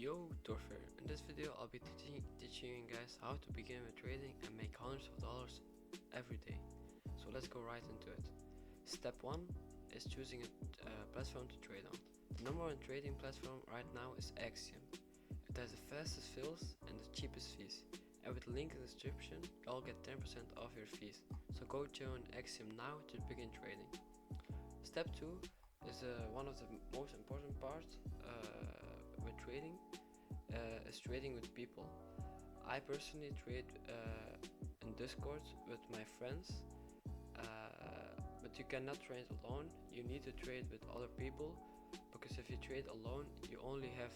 Yo, Thorff here. In this video I'll be teaching you guys how to begin with trading and make hundreds of dollars every day. So let's go right into it. Step 1 is choosing a platform to trade on. The number one trading platform right now is Axiom. It has the fastest fills and the cheapest fees. And with the link in the description you'll get 10% off your fees. So go join Axiom now to begin trading. Step 2 is one of the most important parts with trading, is trading with people. I personally trade in Discord with my friends, but you cannot trade alone. You need to trade with other people, because if you trade alone you only have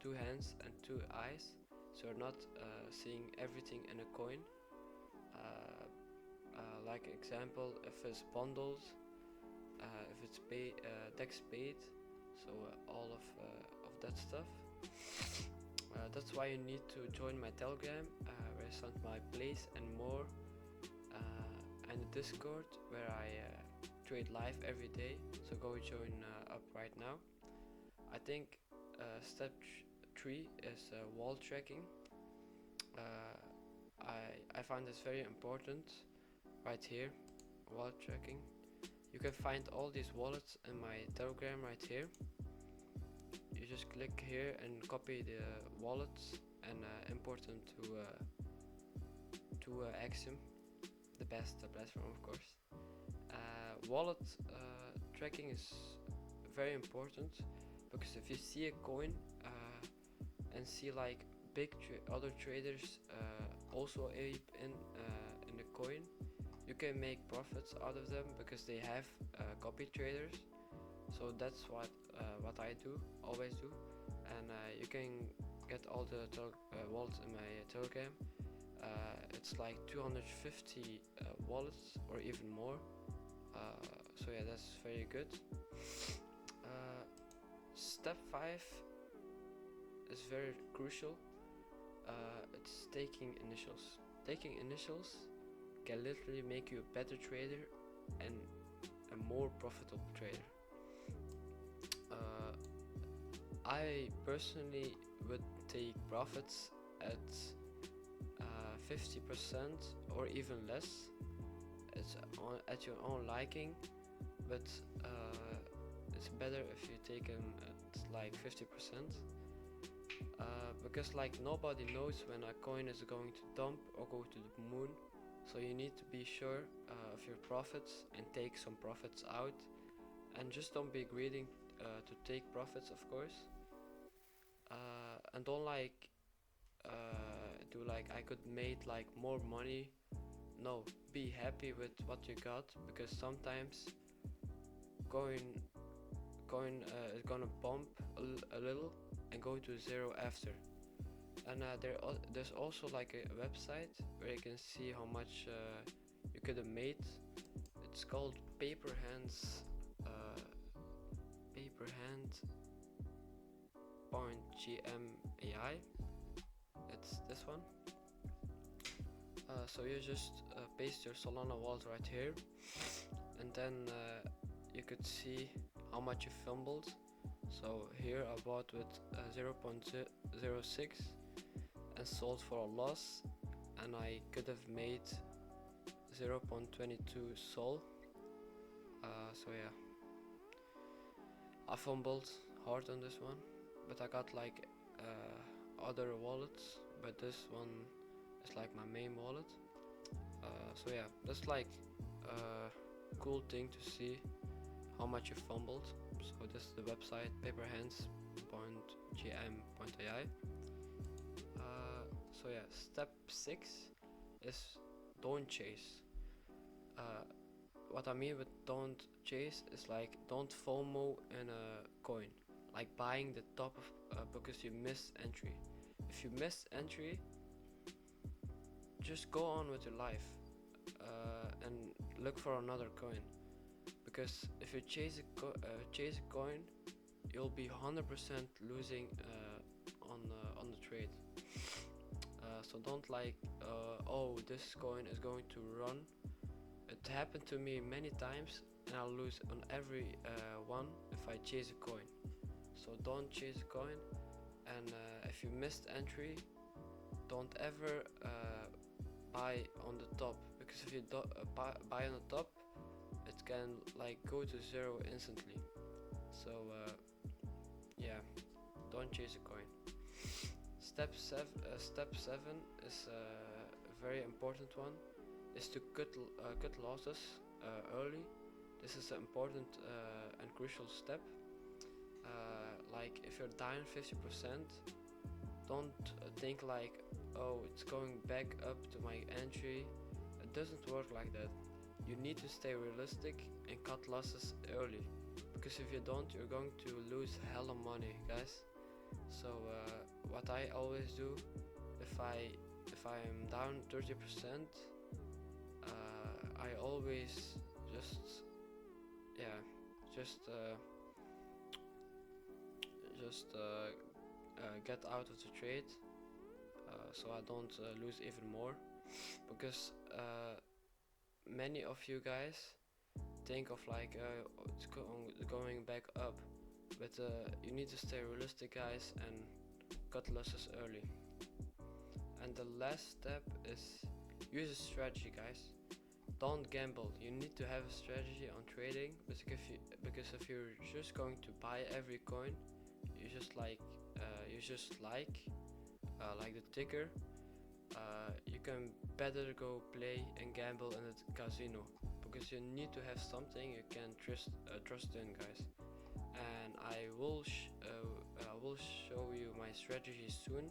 two hands and two eyes, so you're not seeing everything in a coin. Like example, if it's bundles, if it's dex paid, so all of that stuff. That's why you need to join my Telegram, where I send my plays and more, and the Discord where I trade live every day. So go join up right now. I think step 3 is wall tracking. I find this very important right here, wallet tracking. You can find all these wallets in my Telegram right here. You just click here and copy the wallets and import them to Axiom, the best platform of course. Wallet tracking is very important, because if you see a coin and see like big other traders also ape in the coin, you can make profits out of them because they have copy traders. So that's what I always do, and you can get all the wallets in my Telegram. It's like 250 wallets or even more. So yeah, that's very good. Step 5 is very crucial. It's taking initials. Taking initials can literally make you a better trader and a more profitable trader. I personally would take profits at 50% or even less. It's at your own liking, but it's better if you take them at like 50%, because like nobody knows when a coin is going to dump or go to the moon. So you need to be sure of your profits and take some profits out, and just don't be greedy to take profits, of course, and don't do like I could made like more money. No, be happy with what you got, because sometimes coin is gonna bump a little and go to zero after. And there's also like a website where you can see how much you could have made. It's called paperhand.gmai. It's this one. So you just paste your Solana wallet right here, and then you could see how much you fumbled. So here I bought with 0.06 and sold for a loss, and I could have made 0.22 sol. So yeah, I fumbled hard on this one, but I got like other wallets, but this one is like my main wallet. So yeah, that's like a cool thing to see how much you fumbled. So this is the website, paperhands.gm.ai. So yeah, step 6 is don't chase. What I mean with don't chase is like don't FOMO in a coin, like buying the top of because you missed entry. If you missed entry, just go on with your life and look for another coin, because if you chase a coin, you'll be 100% losing on the trade. So don't like oh, this coin is going to run. It happened to me many times, and I'll lose on every one if I chase a coin. So don't chase a coin, and if you missed entry, don't ever buy on the top, because if you buy on the top, it can like go to zero instantly. So yeah, don't chase a coin. Step 7 is a very important one, is to cut losses early. This is an important and crucial step. Like if you're down 50%, don't think like, oh, it's going back up to my entry. It doesn't work like that. You need to stay realistic and cut losses early, because if you don't, you're going to lose hella money, guys. So what I always do, if I'm down 30%, I always just get out of the trade, so I don't lose even more, because many of you guys think of like it's going back up, but you need to stay realistic, guys, and cut losses early. And the last step is use a strategy, guys. Don't gamble. You need to have a strategy on trading, because if you're just going to buy every coin you just like the ticker, you can better go play and gamble in the casino, because you need to have something you can trust in, guys. And I will show you my strategy soon,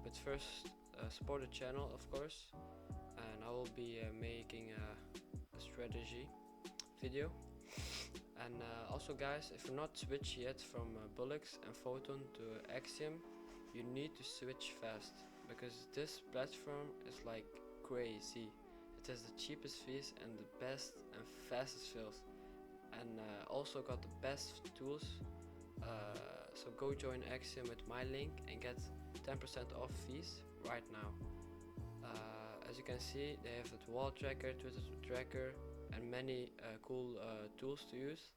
but first support the channel, of course, and I will be making a strategy video. And also, guys, if you're not switched yet from BullX and Photon to Axiom, you need to switch fast, because this platform is like crazy. It has the cheapest fees and the best and fastest fills, and also got the best tools. So go join Axiom with my link and get 10% off fees right now. As you can see, they have the wall tracker, Twitter tracker, and many cool tools to use.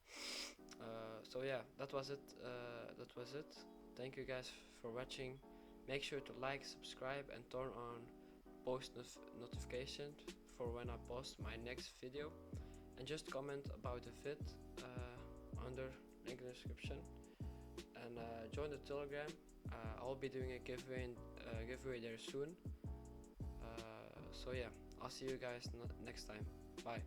So yeah, that was it. Thank you guys for watching. Make sure to like, subscribe, and turn on post notifications for when I post my next video, and just comment about the vid under link in the description, and join the Telegram. I'll be doing a giveaway there soon. So yeah, I'll see you guys next time. Bye.